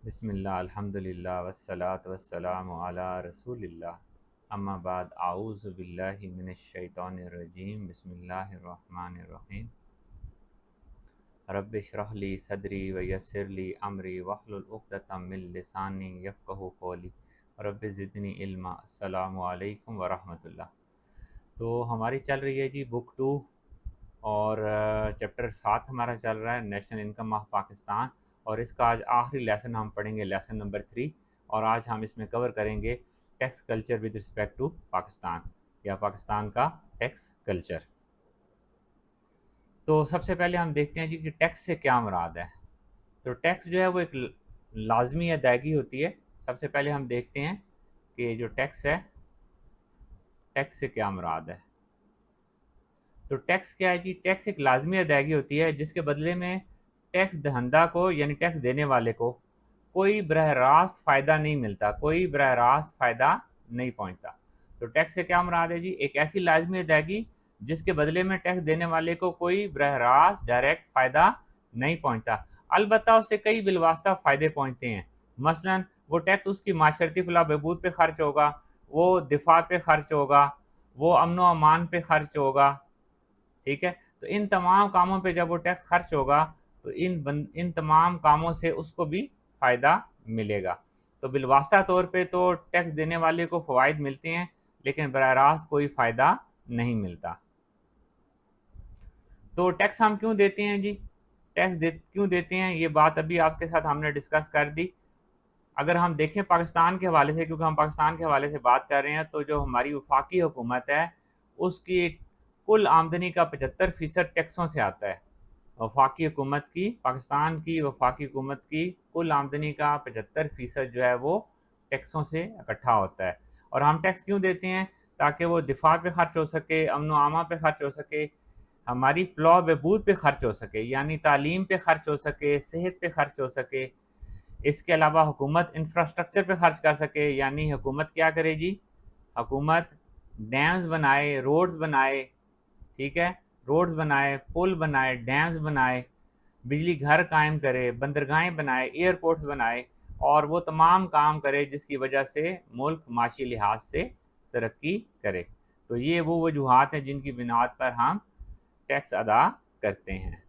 बिस्मिल्लाह अल्हम्दुलिल्लाह वस्सलातु वस्सलामु अला रसूलिल्लाह अम्मा बाद आऊज़ु बिल्लाहि मिनश शैतानिर रजीम बिस्मिल्लाहिर रहमानिर रहीम रब्बि इश्रह ली सदरी व यस्सिर ली अमरी वहलुल उक़दतम मिन लिसानी यफ़क़हू क़ौली रब्बि ज़िदनी इल्मा। अस्सलामु अलैकुम व रहमतुल्लाह। तो हमारी चल रही है जी बुक 2 और चैप्टर 7 हमारा चल रहा है नेशनल इनकम ऑफ पाकिस्तान, और इसका आज आखिरी लेसन हम पढ़ेंगे, लेसन नंबर 3। और आज हम इसमें कवर करेंगे tax culture with respect to Pakistan, या पाकिस्तान का टैक्स कल्चर। तो सबसे पहले हम देखते हैं जी कि टैक्स से क्या मुराद है। तो टैक्स जो है वो एक लाजमी अदायगी होती है। सबसे पहले हम देखते हैं कि जो टैक्स है, टैक्स से क्या मुराद है। तो टैक्स क्या है जी? टैक्स एक लाजमी अदायगी होती है जिसके बदले में टैक्स दहंदा को यानी टैक्स देने वाले को कोई बरह रास्त फ़ायदा नहीं मिलता, कोई बरह रास्त फ़ायदा नहीं पहुंचता। तो टैक्स से क्या मुराद है जी? एक ऐसी लाजमी अदायगी जिसके बदले में टैक्स देने वाले को कोई बरह रास्त डायरेक्ट फ़ायदा नहीं पहुंचता, अलबत्ता उससे कई बिलवास्ता फ़ायदे पहुंचते हैं। मसलन वो टैक्स उसकी माशरती फलाह बहबूद पे खर्च होगा, वो दिफा पे खर्च होगा, वो अमन व अमान पे खर्च होगा। ठीक है, तो इन तमाम कामों पे जब वो टैक्स खर्च होगा तो इन तमाम कामों से उसको भी फ़ायदा मिलेगा। तो बिलवास्ता तौर पे तो टैक्स देने वाले को फ़वाइद मिलते हैं, लेकिन बराह रास्त कोई फ़ायदा नहीं मिलता। तो टैक्स हम क्यों देते हैं जी? क्यों देते हैं, ये बात अभी आपके साथ हमने डिस्कस कर दी। अगर हम देखें पाकिस्तान के हवाले से, क्योंकि हम पाकिस्तान के हवाले से बात कर रहे हैं, तो जो हमारी वफाकी हुकूमत है उसकी कुल आमदनी का 75% टैक्सों से आता है। वफाकी हुकूमत की, पाकिस्तान की वफाकी हुकूमत की कुल आमदनी का 75% जो है वो टैक्सों से इकट्ठा होता है। और हम टैक्स क्यों देते हैं? ताकि वो दिफा पे खर्च हो सके, अमन आमा पे खर्च हो सके, हमारी फलाह बहबूद पे खर्च हो सके, यानी तालीम पे खर्च हो सके, सेहत पे खर्च हो सके। इसके अलावा हुकूमत इंफ्रास्ट्रक्चर पे खर्च कर सके, यानी हुकूमत क्या करे जी? हुकूमत डैम्स बनाए, रोड्स बनाए, ठीक है, रोड्स बनाए, पुल बनाए, डैम्स बनाए, बिजली घर कायम करे, बंदरगाहें बनाए, एयरपोर्ट्स बनाए, और वो तमाम काम करे जिसकी वजह से मुल्क माशी लिहाज से तरक्की करे। तो ये वो वजूहात हैं जिनकी बिनाद पर हम टैक्स अदा करते हैं।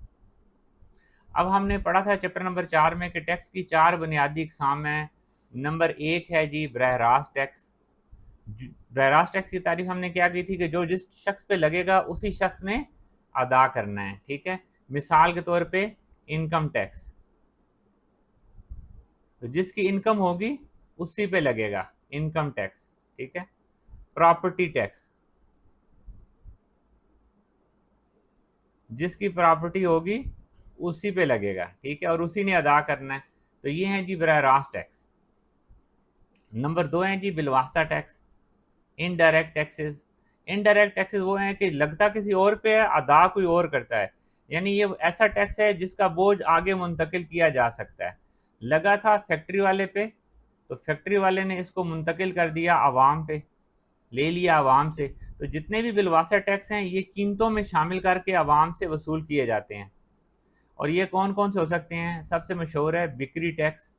अब हमने पढ़ा था चैप्टर नंबर 4 में कि टैक्स की 4 बुनियादी इकसाम हैं। नंबर 1 है जी बरह रास्त टैक्स। बरह रास्त टैक्स की तारीफ हमने क्या की थी कि जो जिस शख्स पे लगेगा उसी शख्स ने अदा करना है। ठीक है, मिसाल के तौर पे इनकम टैक्स, तो जिसकी इनकम होगी उसी पे लगेगा इनकम टैक्स। ठीक है, प्रॉपर्टी टैक्स, जिसकी प्रॉपर्टी होगी उसी पे लगेगा। ठीक है, और उसी ने अदा करना है। तो ये है जी बरह रास्त टैक्स। नंबर 2 है जी बिलवास्ता tax, indirect taxes. Indirect taxes वो हैं कि लगता किसी और पे है, अदा कोई और करता है। यानी ये ऐसा टैक्स है जिसका बोझ आगे मुंतकिल किया जा सकता है। लगा था फैक्ट्री वाले पे, तो फैक्ट्री वाले ने इसको मुंतकिल कर दिया आवाम पे, ले लिया आवाम से। तो जितने भी बिलवासा टैक्स हैं ये कीमतों में शामिल करके आवाम से वसूल किए जाते हैं। और ये कौन कौन से हो सकते हैं? सबसे मशहूर है बिक्री टैक्स,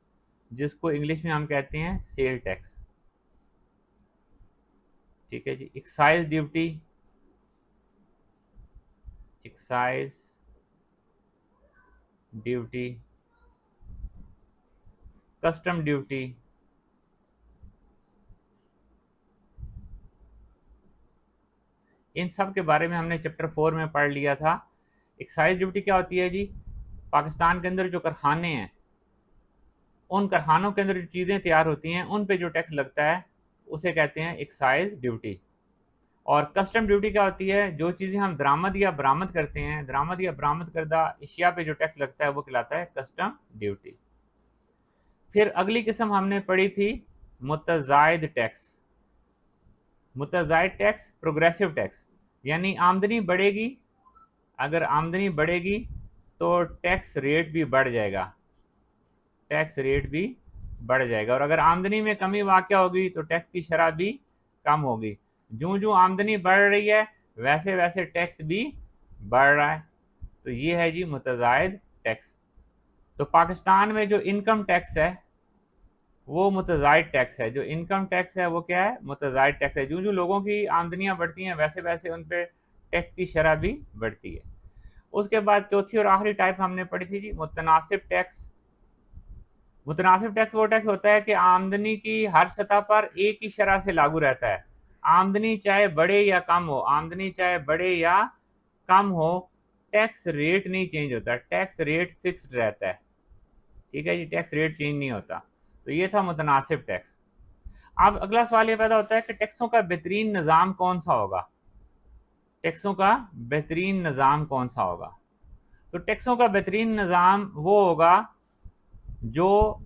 जिसको इंग्लिश में हम कहते हैं सेल टैक्स। ठीक है जी, excise duty, excise duty, custom duty, इन सब के बारे में हमने चैप्टर 4 में पढ़ लिया था। एक्साइज ड्यूटी क्या होती है जी? पाकिस्तान के अंदर जो कारखाने हैं, उन कारखानों के अंदर जो चीज़ें तैयार होती हैं उन पे जो टैक्स लगता है उसे कहते हैं एक्साइज ड्यूटी। और कस्टम ड्यूटी क्या होती है? जो चीज़ें हम दरामद या बरामद करते हैं, दरामद या बरामद करदा अशिया पे जो टैक्स लगता है वो कहलाता है कस्टम ड्यूटी। फिर अगली किस्म हमने पढ़ी थी मुतज़ायद टैक्स। मुतज़ायद टैक्स प्रोग्रेसिव टैक्स, यानी आमदनी बढ़ेगी, अगर आमदनी बढ़ेगी तो टैक्स रेट भी बढ़ जाएगा, टैक्स रेट भी बढ़ जाएगा। और अगर आमदनी में कमी वाक़या होगी तो टैक्स की शरह भी कम होगी। जो जो आमदनी बढ़ रही है वैसे वैसे टैक्स भी बढ़ रहा है। तो ये है जी मुतज़ायद टैक्स। तो पाकिस्तान में जो इनकम टैक्स है वो मुतज़ायद टैक्स है। जो इनकम टैक्स है वो क्या है? मुतज़ायद टैक्स है। जो जो लोगों की आमदनियाँ बढ़ती हैं वैसे वैसे उन पे टैक्स की शरह भी बढ़ती है। उसके बाद चौथी और आखिरी टाइप हमने पढ़ी थी जी, मुतनासिब टैक्स। मुतनासिब टैक्स वो टैक्स होता है कि आमदनी की हर सतह पर एक ही शरह से लागू रहता है। आमदनी चाहे बढ़े या कम हो, आमदनी चाहे बढ़े या कम हो, टैक्स रेट नहीं चेंज होता, टैक्स रेट फिक्स्ड रहता है। ठीक है जी, टैक्स रेट चेंज नहीं होता। तो ये था मुतनासिब टैक्स। अब अगला सवाल ये पैदा होता है कि टैक्सों का बेहतरीन निज़ाम कौन सा होगा? टैक्सों का बेहतरीन निज़ाम कौन सा होगा? तो टैक्सों का बेहतरीन निज़ाम वो होगा जो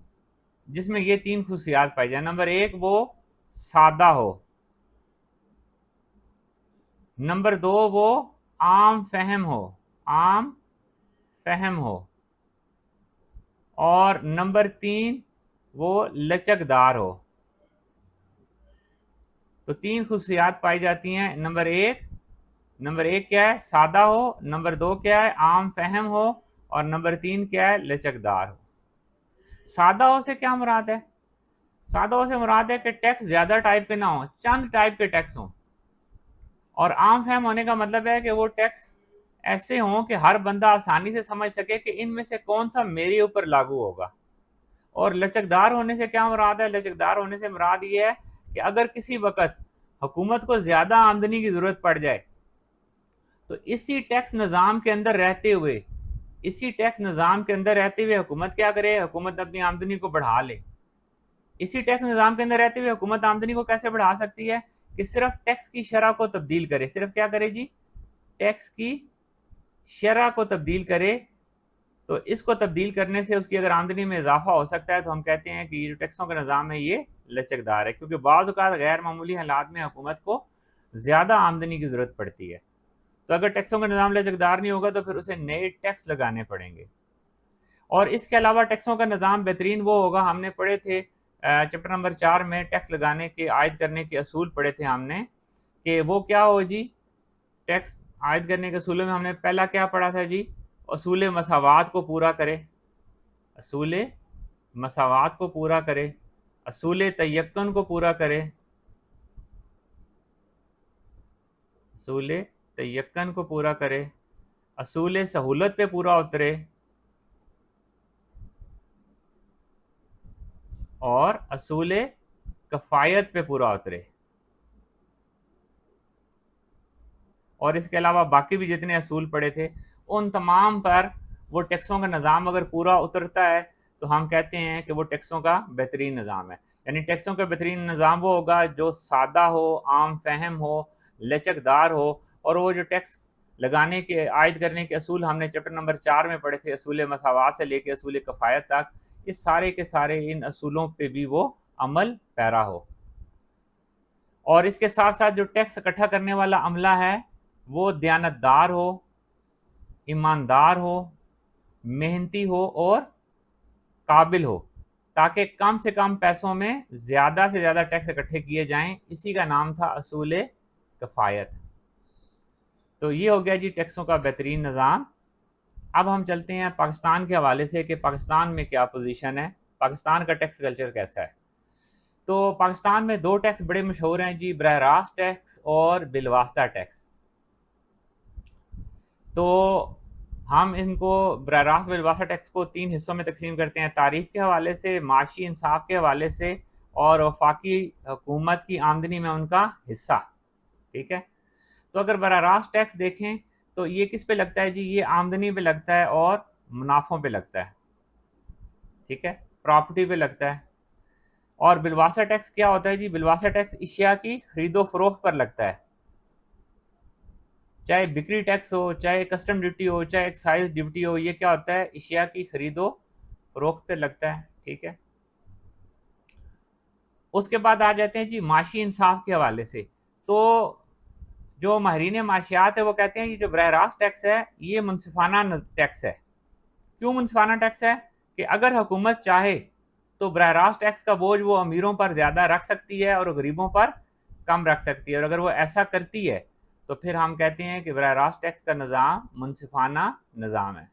जिसमें ये तीन खुशियात पाई जाए। नंबर एक, वो सादा हो। नंबर दो, वो आम फहम हो, आम फहम हो। और नंबर तीन, वो लचकदार हो। तो तीन खुशियात पाई जाती हैं। नंबर एक क्या है? सादा हो। नंबर दो क्या है? आम फहम हो। और नंबर तीन क्या है? लचकदार हो। सादा हो से क्या मुराद है? सादा हो से मुराद है कि टैक्स ज्यादा टाइप के ना हो, चंद टाइप के टैक्स हों। और आम फहम होने का मतलब है कि वो टैक्स ऐसे हों कि हर बंदा आसानी से समझ सके कि इनमें से कौन सा मेरे ऊपर लागू होगा। और लचकदार होने से क्या मुराद है? लचकदार होने से मुराद ये है कि अगर किसी वक्त हुकूमत को ज्यादा आमदनी की जरूरत पड़ जाए तो इसी टैक्स निज़ाम के अंदर रहते हुए हुकूमत क्या करे? हुकूमत अपनी आमदनी को बढ़ा ले। इसी टैक्स निज़ाम के अंदर रहते हुए हुकूमत आमदनी को कैसे बढ़ा सकती है? कि सिर्फ टैक्स की शरह को तब्दील करे। सिर्फ क्या करे जी? टैक्स की शरह को तब्दील करे। तो इसको तब्दील करने से उसकी अगर आमदनी में इजाफा हो सकता है तो हम कहते हैं कि ये जो टैक्सों का निज़ाम है ये लचकदार है, क्योंकि बाज़ औक़ात गैर मामूली हालात में हुकूमत को ज़्यादा आमदनी की ज़रूरत पड़ती है। तो अगर टैक्सों का निज़ाम लचकदार नहीं होगा तो फिर उसे नए टैक्स लगाने पड़ेंगे। और इसके अलावा टैक्सों का निज़ाम बेहतरीन वो होगा, हमने पढ़े थे चैप्टर नंबर 4 में टैक्स लगाने के आयद करने के असूल पढ़े थे हमने, कि वो क्या हो जी? टैक्स आयद करने के असूलों में हमने पहला क्या पढ़ा था जी? असूल मसावात को पूरा करे, असूल मसावात को पूरा करे, असूल तयक्कुन को पूरा करे, असूल तयक्कुन को पूरा करे, असूल सहूलत पे पूरा उतरे, और असूल कफ़ायत पे पूरा उतरे। और इसके अलावा बाकी भी जितने असूल पड़े थे उन तमाम पर वो टैक्सों का निज़ाम अगर पूरा उतरता है तो हम कहते हैं कि वो टैक्सों का बेहतरीन निज़ाम है। यानी टैक्सों का बेहतरीन निज़ाम वो होगा जो सादा हो, आम फहम हो, लचकदार हो। और वो जो टैक्स लगाने के आयद करने के असूल हमने चैप्टर नंबर 4 में पढ़े थे, असूल मसावात से लेकर असूल कफ़ायत तक, इस सारे के सारे इन असूलों पे भी वो अमल पैरा हो। और इसके साथ साथ जो टैक्स इकट्ठा करने वाला अमला है वो दयानतदार हो, ईमानदार हो, मेहनती हो और काबिल हो, ताकि कम से कम पैसों में ज़्यादा से ज़्यादा टैक्स इकट्ठे किए जाएं। इसी का नाम था असूल कफ़ायत। तो ये हो गया जी टैक्सों का बेहतरीन निज़ाम। अब हम चलते हैं पाकिस्तान के हवाले से कि पाकिस्तान में क्या पोजीशन है, पाकिस्तान का टैक्स कल्चर कैसा है। तो पाकिस्तान में दो टैक्स बड़े मशहूर हैं जी, बरह रास्त टैक्स और बिलवास्ता टैक्स। तो हम इनको बरह रास्त बिलवास्ता टैक्स को तीन हिस्सों में तकसीम करते हैं, तारीफ के हवाले से, माशी इंसाफ के हवाले से और वफाकी हुकूमत की आमदनी में उनका हिस्सा। ठीक है, तो अगर बरह रास्त टैक्स देखें तो ये किस पे लगता है जी? ये आमदनी पे लगता है और मुनाफों पे लगता है। ठीक है, प्रॉपर्टी पे लगता है। और बिलवास्ता टैक्स क्या होता है जी? बिलवास्ता टैक्स इशिया की खरीदो फरोख्त पर लगता है, चाहे बिक्री टैक्स हो, चाहे कस्टम ड्यूटी हो, चाहे एक्साइज ड्यूटी हो। ये क्या होता है? इशिया की खरीदो फरोख्त पे लगता है। ठीक है, उसके बाद आ जाते हैं जी माशी इंसाफ के हवाले से। तो जो माहिरीन माशियात है वो कहते हैं कि जो बरह रास्त टैक्स है ये मुनसिफाना टैक्स है। क्यों मुनसिफाना टैक्स है? कि अगर हुकूमत चाहे तो बरह रास्त टैक्स का बोझ वो अमीरों पर ज़्यादा रख सकती है और गरीबों पर कम रख सकती है। और अगर वो ऐसा करती है तो फिर हम कहते हैं कि बरह रास्त टैक्स का निज़ाम मुनसिफाना निज़ाम है।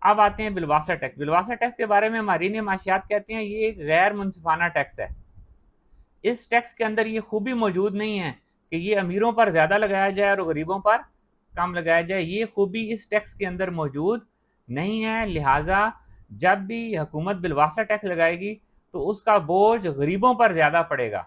अब आते हैं बिलवासा टैक्स। बिलवासा टैक्स के बारे में मारीन माशियात कहते हैं ये एक गैर मुनसिफाना टैक्स है। इस टैक्स के अंदर ये खूबी मौजूद नहीं है कि ये अमीरों पर ज़्यादा लगाया जाए और गरीबों पर कम लगाया जाए, ये खूबी इस टैक्स के अंदर मौजूद नहीं है। लिहाजा जब भी हुकूमत बिलवासा टैक्स लगाएगी तो उसका बोझ गरीबों पर ज़्यादा पड़ेगा,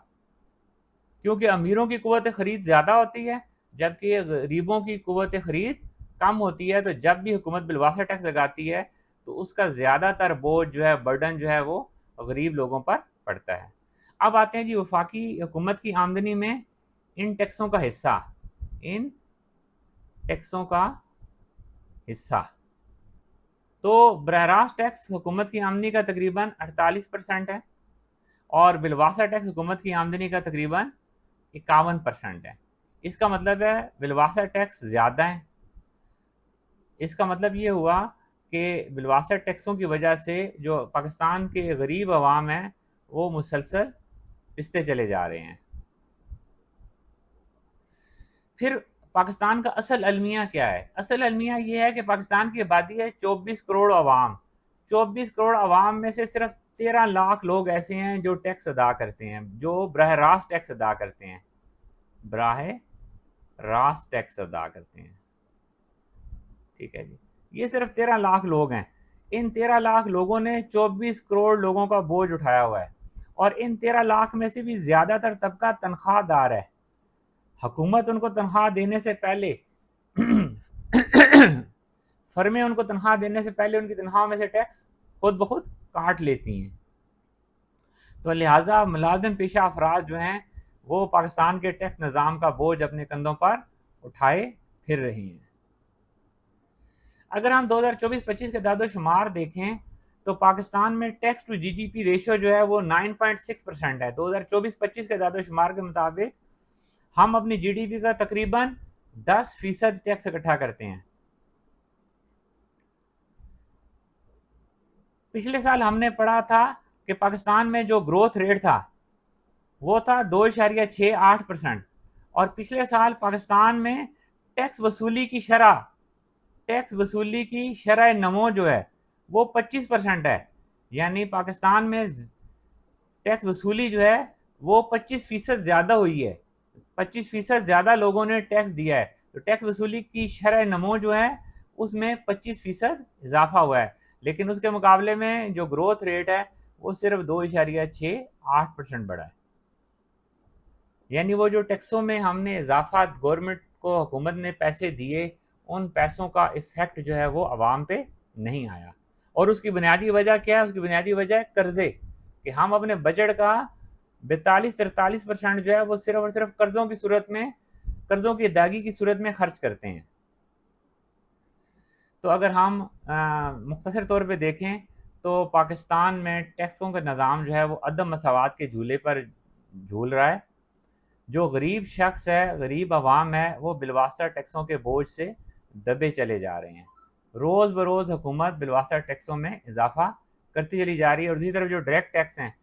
क्योंकि अमीरों की कुव्वत ख़रीद ज़्यादा होती है जबकि गरीबों की कुव्वत ख़रीद कम होती है। तो जब भी हुकूमत बिलवासा टैक्स लगाती है तो उसका ज़्यादातर बोझ जो है, बर्डन जो है, वो गरीब लोगों पर पड़ता है। अब आते हैं जी वफाकी हुकूमत की आमदनी में इन टैक्सों का हिस्सा। इन टैक्सों का हिस्सा तो बरह रास्त टैक्स हुकूमत की आमदनी का तकरीबन 48% है और बिलवासा टैक्स हुकूमत की आमदनी का तकरीबन 51% है। इसका मतलब है बिलवासा टैक्स ज़्यादा है। इसका मतलब ये हुआ कि बिलवासा टैक्सों की वजह से जो पाकिस्तान के गरीब अवाम हैं वो मुसलसल पिसते चले जा रहे हैं। फिर पाकिस्तान का असल अलमिया क्या है? असल अलमिया ये है कि पाकिस्तान की आबादी है 24 करोड़ अवाम। 24 करोड़ अवाम में से सिर्फ 13 लाख लोग ऐसे हैं जो टैक्स अदा करते हैं, जो बरह रास्त टैक्स अदा करते हैं, बराह रास्त टैक्स अदा करते हैं। ठीक है जी, ये सिर्फ 13 लाख लोग हैं। इन 13 लाख लोगों ने 24 करोड़ लोगों का बोझ उठाया हुआ है और इन 13 लाख में से भी ज़्यादातर तबका तनख्वाहदार है। हुकूमत उनको तनख्वाह देने से पहले फर्में उनको तनख्वाह देने से पहले उनकी तनख्वाह में से टैक्स खुद ब खुद काट लेती हैं। तो लिहाजा मुलाजिम पेशा अफराद जो हैं वो पाकिस्तान के टैक्स निज़ाम का बोझ अपने कंधों पर उठाए फिर रहे हैं। अगर हम 2024-25 के दादोशुमार देखें तो पाकिस्तान में टैक्स टू जीडीपी रेशियो जो है वो 9.6% है। 2024-25 के दादोशुमार के मुताबिक हम अपनी जीडीपी का तकरीबन 10% टैक्स इकट्ठा करते हैं। पिछले साल हमने पढ़ा था कि पाकिस्तान में जो ग्रोथ रेट था वो था 2.68% और पिछले साल पाकिस्तान में टैक्स वसूली की शरह नमो जो है वो 25% है। यानी पाकिस्तान में टैक्स वसूली जो है वो 25% ज़्यादा हुई है। 25% ज़्यादा लोगों ने टैक्स दिया है। तो टैक्स वसूली की शरह नमो जो है उसमें 25% इजाफा हुआ है, लेकिन उसके मुकाबले में जो ग्रोथ रेट है वो सिर्फ 2.68% बढ़ा है। यानी वो जो टैक्सों में हमने इजाफा गवर्नमेंट को, हुकूमत ने पैसे दिए, उन पैसों का इफ़ेक्ट जो है वो आवाम पे नहीं आया। और उसकी बुनियादी वजह क्या है? उसकी बुनियादी वजह है कर्ज़े, कि हम अपने बजट का 42-43% जो है वो सिर्फ और सिर्फ कर्ज़ों की सूरत में, कर्ज़ों की अदायगी की सूरत में खर्च करते हैं। तो अगर हम मुख्तसर तौर पे देखें तो पाकिस्तान में टैक्सों का निज़ाम जो है वो अदम मसावात के झूले पर झूल रहा है। जो गरीब शख्स है, गरीब अवाम है, वो बिलवास्ता टैक्सों के बोझ से दबे चले जा रहे हैं। रोज़ बरोज़ हुकूमत बिलवास्ता टैक्सों में इजाफा करती चली जा रही है और दूसरी तरफ जो डायरेक्ट टैक्स हैं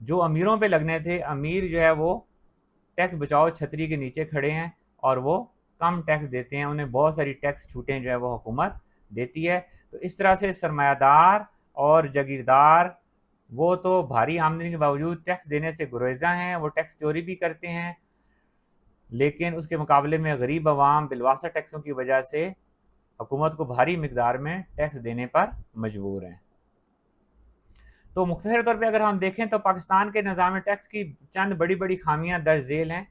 जो अमीरों पे लगने थे, अमीर जो है वो टैक्स बचाओ छतरी के नीचे खड़े हैं और वो कम टैक्स देते हैं, उन्हें बहुत सारी टैक्स छूटें जो है वो हुकूमत देती है। तो इस तरह से सरमायादार और जागीरदार वो तो भारी आमदनी के बावजूद टैक्स देने से गुरेज़ा हैं, वो टैक्स चोरी भी करते हैं, लेकिन उसके मुकाबले में गरीब अवाम बिलवासा टैक्सों की वजह से हुकूमत को भारी मिकदार में टैक्स देने पर मजबूर हैं। तो मुख्तसर तौर पे अगर हम देखें तो पाकिस्तान के निज़ाम टैक्स की चंद बड़ी बड़ी खामियां दर्ज झेल हैं।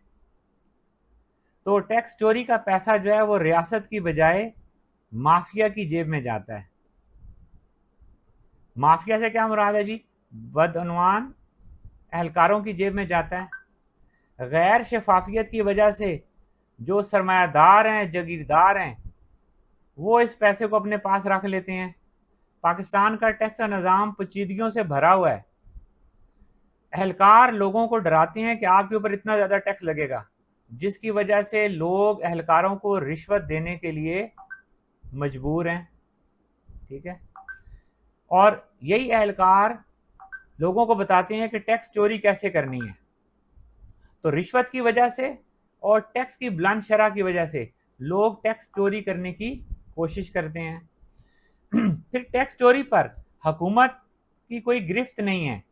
तो टैक्स चोरी का पैसा जो है वो रियासत की बजाय माफिया की जेब में जाता है। माफिया से क्या मुराद है जी? बदअनवान एहलकारों की जेब में जाता है। गैर शफाफियत की वजह से जो सरमायादार हैं, जागीरदार हैं, वो इस पैसे को अपने पास रख लेते हैं। पाकिस्तान का टैक्स का निज़ाम पेचीदगियों से भरा हुआ है। एहलकार लोगों को डराते हैं कि आपके ऊपर इतना ज़्यादा टैक्स लगेगा, जिसकी वजह से लोग एहलकारों को रिश्वत देने के लिए मजबूर हैं। ठीक है, और यही एहलकार लोगों को बताते हैं कि टैक्स चोरी कैसे करनी है। तो रिश्वत की वजह से और टैक्स की बुलंद शरह की वजह से लोग टैक्स चोरी करने की कोशिश करते हैं। फिर टैक्स चोरी पर हुकूमत की कोई गिरफ्त नहीं है।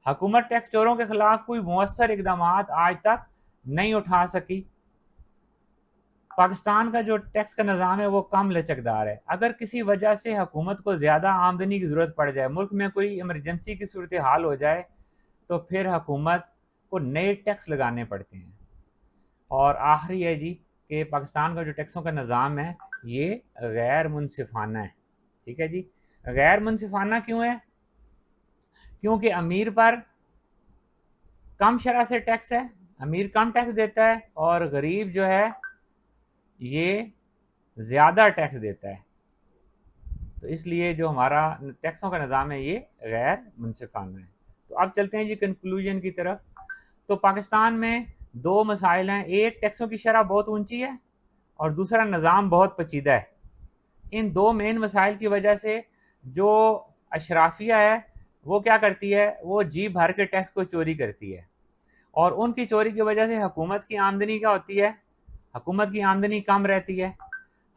हुकूमत टैक्स चोरों के खिलाफ कोई मुअस्सर इकदाम आज तक नहीं उठा सकी। पाकिस्तान का जो टैक्स का निज़ाम है वो कम लचकदार है। अगर किसी वजह से हुकूमत को ज़्यादा आमदनी की ज़रूरत पड़ जाए, मुल्क में कोई इमरजेंसी की सूरत हाल हो जाए, तो फिर हुकूमत को नए टैक्स लगाने पड़ते हैं। और आखिरी है जी कि पाकिस्तान का जो टैक्सों का निज़ाम है ये गैर मुनसिफाना है। ठीक है जी, गैर मुनसिफाना क्यों है? क्योंकि अमीर पर कम शरह से टैक्स है, अमीर कम टैक्स देता है, और गरीब जो है ये ज़्यादा टैक्स देता है। तो इसलिए जो हमारा टैक्सों का निज़ाम है ये गैर मुनसिफाना है। तो अब चलते हैं जी कंक्लूजन की तरफ। तो पाकिस्तान में दो मसाइल हैं, एक टैक्सों की शरह बहुत ऊंची है और दूसरा निज़ाम बहुत पेचीदा है। इन दो मेन मसाइल की वजह से जो अशराफिया है वो क्या करती है, वो जी भर के टैक्स को चोरी करती है, और उनकी चोरी की वजह से हुकूमत की आमदनी क्या होती है, हुकूमत की आमदनी कम रहती है।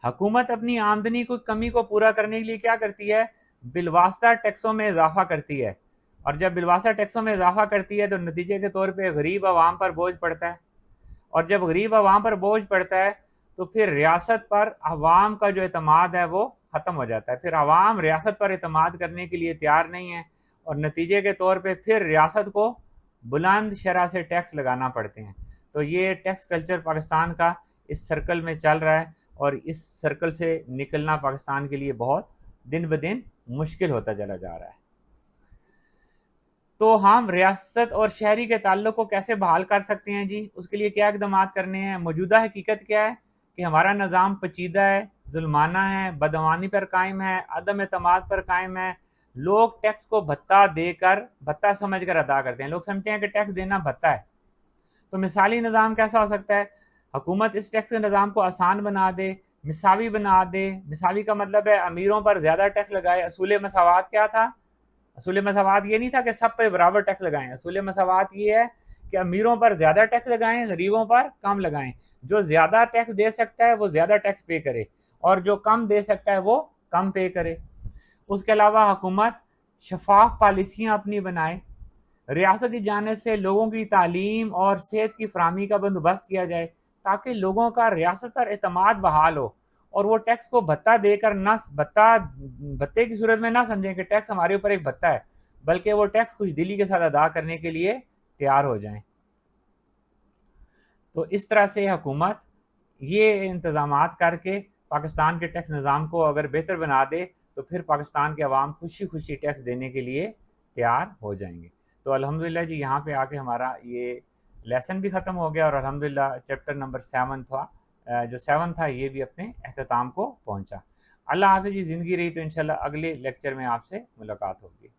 हुकूमत अपनी आमदनी को कमी को पूरा करने के लिए क्या करती है, बिलवास्ता टैक्सों में इजाफा करती है, और जब बिलवास्ता टैक्सों में इजाफा करती है तो नतीजे के तौर पे गरीब आवाम पर बोझ पड़ता है, और जब गरीब आवाम पर बोझ पड़ता है तो फिर रियासत पर आवाम का जो एतमाद है वो ख़त्म हो जाता है। फिर आवाम रियासत पर एतमाद करने के लिए तैयार नहीं है, और नतीजे के तौर पे फिर रियासत को बुलंद शरह से टैक्स लगाना पड़ते हैं। तो ये टैक्स कल्चर पाकिस्तान का इस सर्कल में चल रहा है, और इस सर्कल से निकलना पाकिस्तान के लिए बहुत दिन ब दिन मुश्किल होता चला जा रहा है। तो हम रियासत और शहरी के ताल्लुक को कैसे बहाल कर सकते हैं जी, उसके लिए क्या इकदाम करने हैं? मौजूदा हकीकत क्या है कि हमारा निज़ाम पेचीदा है, जुल्माना है, बदअमानी पर कायम है, अदम एतमाद पर कायम है। लोग टैक्स को भत्ता देकर, भत्ता समझ कर अदा करते हैं। लोग समझते हैं कि टैक्स देना भत्ता है। तो मिसाली निज़ाम कैसा हो सकता है? हुकूमत इस टैक्स के निज़ाम को आसान बना दे, मिसावी बना दे। मिसावी का मतलब है अमीरों पर ज़्यादा टैक्स लगाए। असूल मसावात क्या था? असूल मसावात ये नहीं था कि सब पे बराबर टैक्स लगाएं। असूल मसावात ये है कि अमीरों पर ज़्यादा टैक्स लगाएं, गरीबों पर कम लगाएं। जो ज़्यादा टैक्स दे सकता है वो ज़्यादा टैक्स पे करे, और जो कम दे सकता है वो कम पे करे। उसके अलावा हुकूमत शफाफ पॉलिसियाँ अपनी बनाए, रियासत की जानिब से लोगों की तालीम और सेहत की फराहमी का बंदोबस्त किया जाए, ताकि लोगों का रियासत पर एतमाद बहाल हो, और वो टैक्स को भत्ता देकर न भत्ते की सूरत में ना समझें कि टैक्स हमारे ऊपर एक भत्ता है, बल्कि वो टैक्स खुश दिली के साथ अदा करने के लिए तैयार हो जाएं। तो इस तरह से हुकूमत ये इंतज़ामात करके पाकिस्तान के टैक्स निज़ाम को अगर बेहतर बना दे तो फिर पाकिस्तान के अवाम खुशी खुशी टैक्स देने के लिए तैयार हो जाएंगे। तो अल्हम्दुलिल्लाह जी, यहाँ पे आके हमारा ये लेसन भी ख़त्म हो गया, और अल्हम्दुलिल्लाह चैप्टर नंबर 7 था, जो 7 था ये भी अपने अख्ताम को पहुँचा। अल्लाह हाफ़िज़ जी, ज़िंदगी रही तो इंशाल्लाह अगले लेक्चर में आपसे मुलाकात होगी।